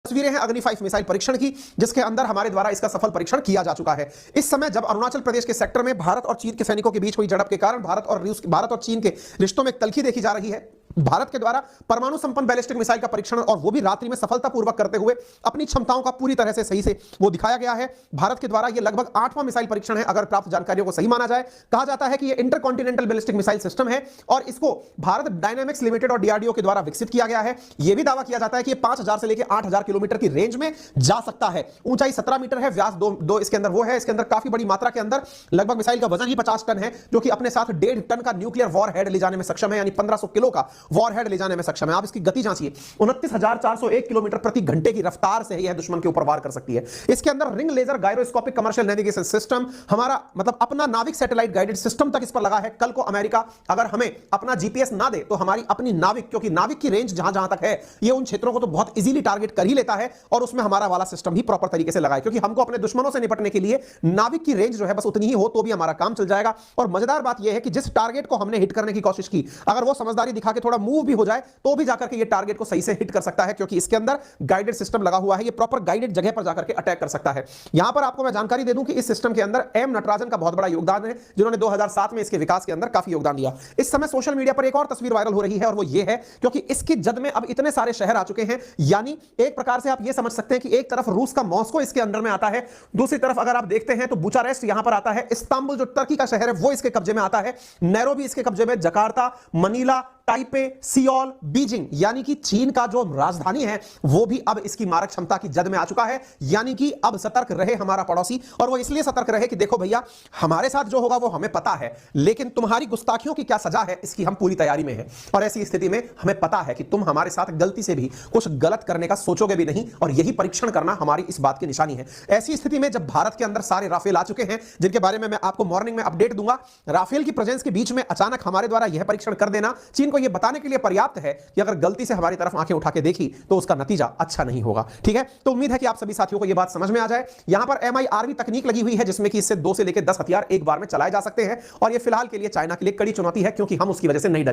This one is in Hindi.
तस्वीरें हैं अग्नि 5 मिसाइल परीक्षण की, जिसके अंदर हमारे द्वारा इसका सफल परीक्षण किया जा चुका है। इस समय जब अरुणाचल प्रदेश के सेक्टर में भारत और चीन के सैनिकों के बीच हुई झड़प के कारण भारत और चीन के रिश्तों में एक तल्खी देखी जा रही है। भारत के द्वारा परमाणु संपन्न बैलिस्टिक मिसाइल का परीक्षण और वो भी रात्रि में सफलतापूर्वक करते हुए अपनी क्षमताओं का पूरी तरह से सही से वो दिखाया गया है। भारत के द्वारा ये लगभग 8वां मिसाइल परीक्षण है, अगर प्राप्त जानकारियों को सही माना जाए। कहा जाता है कि ये इंटरकॉन्टिनेंटल बैलिस्टिक मिसाइल सिस्टम है और इसको भारत डायनामिक्स लिमिटेड और डीआरडीओ के द्वारा विकसित किया गया है। यह भी दावा किया जाता है कि 5000 से लेकर 8000 किलोमीटर की रेंज में जा सकता है। ऊंचाई 17 मीटर है, व्यास दो इसके अंदर वो है। इसके अंदर काफी बड़ी मात्रा के अंदर लगभग मिसाइल का वजन ही 50 टन है, जो कि अपने साथ 1.5 टन का न्यूक्लियर वॉर हेड ले जाने में सक्षम है, यानी 1500 किलो का वॉर हेड ले जाने में सक्षम है। आप इसकी गति जांचिए, 29,401 किलोमीटर प्रति घंटे की रफ्तार से यह दुश्मन के ऊपर वार कर सकती है। इसके अंदर ring laser gyroscopic commercial navigation system, हमारा मतलब अपना नाविक सैटेलाइट गाइडेड सिस्टम तक इस पर लगा है। कल को अमेरिका अगर हमें अपना जीपीएस ना दे तो हमारी अपनी नाविक, क्योंकि नाविक की रेंज जहां जहां तक है, ये उन क्षेत्रों को तो बहुत इजीली टारगेट कर ही लेता है और उसमें हमारा वाला सिस्टम भी प्रॉपर तरीके से लगा है, क्योंकि हमको अपने दुश्मनों से निपटने के लिए नाविक की रेंज जो है बस उतनी ही हो तो भी हमारा काम चल जाएगा। और मजेदार बात यह है कि जिस टारगेट को हमने हिट करने की कोशिश की, अगर वो समझदारी दिखा के थोड़ा मूव भी हो जाए तो भी जाकर के ये टारगेट को सही से हिट कर सकता है, क्योंकि इसके अंदर गाइडेड सिस्टम लगा हुआ है। ये प्रॉपर गाइडेड जगह पर जाकर के अटैक कर सकता है। यहां पर आपको मैं जानकारी दे दूं कि इस सिस्टम के अंदर एम नटराजन का बहुत बड़ा योगदान है, जिन्होंने 2007 में इसके विकास के अंदर काफी योगदान दिया। इस समय सोशल मीडिया पर एक और तस्वीर वायरल हो रही है और वो ये है, क्योंकि इसकी जद में अब इतने सारे शहर आ चुके हैं, यानी एक प्रकार से आप ये समझ सकते हैं कि एक तरफ रूस का मॉस्को इसके अंदर में आता है, दूसरी तरफ अगर आप देखते हैं तो बुचारेस्ट यहां पर आता है, इस्तांबुल जो तुर्की का शहर है वो इसके कब्जे में आता है, नैरोबी इसके कब्जे में, Jakarta, Manila, Taipei, Seoul, Beijing यानी कि चीन का जो राजधानी है वो भी अब इसकी मारक क्षमता की जद में आ चुका है। यानी कि अब सतर्क रहे हमारा पड़ोसी, और वो इसलिए सतर्क रहे कि देखो भैया, हमारे साथ जो होगा वो हमें पता है, लेकिन तुम्हारी गुस्ताखियों की क्या सजा है इसकी हम पूरी तैयारी में हैं। और ऐसी स्थिति में हमें पता है कि तुम हमारे साथ गलती से भी कुछ गलत करने का सोचोगे भी नहीं, और यही परीक्षण करना हमारी इस बात की निशानी है। ऐसी स्थिति में जब भारत के अंदर सारे राफेल आ चुके हैं, जिनके बारे में मैं आपको मॉर्निंग में अपडेट दूंगा, राफेल की प्रेजेंस के बीच में अचानक हमारे द्वारा यह परीक्षण कर देना चीन को यह बताने के लिए पर्याप्त है कि अगर गलती से हमारी तरफ आंखें उठा के देखी तो उसका नतीजा अच्छा नहीं होगा। ठीक है, तो उम्मीद है कि आप सभी साथियों को यह बात समझ में आ जाए। यहां पर MIRV तकनीक लगी हुई है, जिसमें कि इससे 2 से लेकर 10 हथियार एक बार में चलाए जा सकते हैं, और यह फिलहाल के लिए चाइना के लिए कड़ी चुनौती है, क्योंकि हम उसकी वजह से नहीं डरे।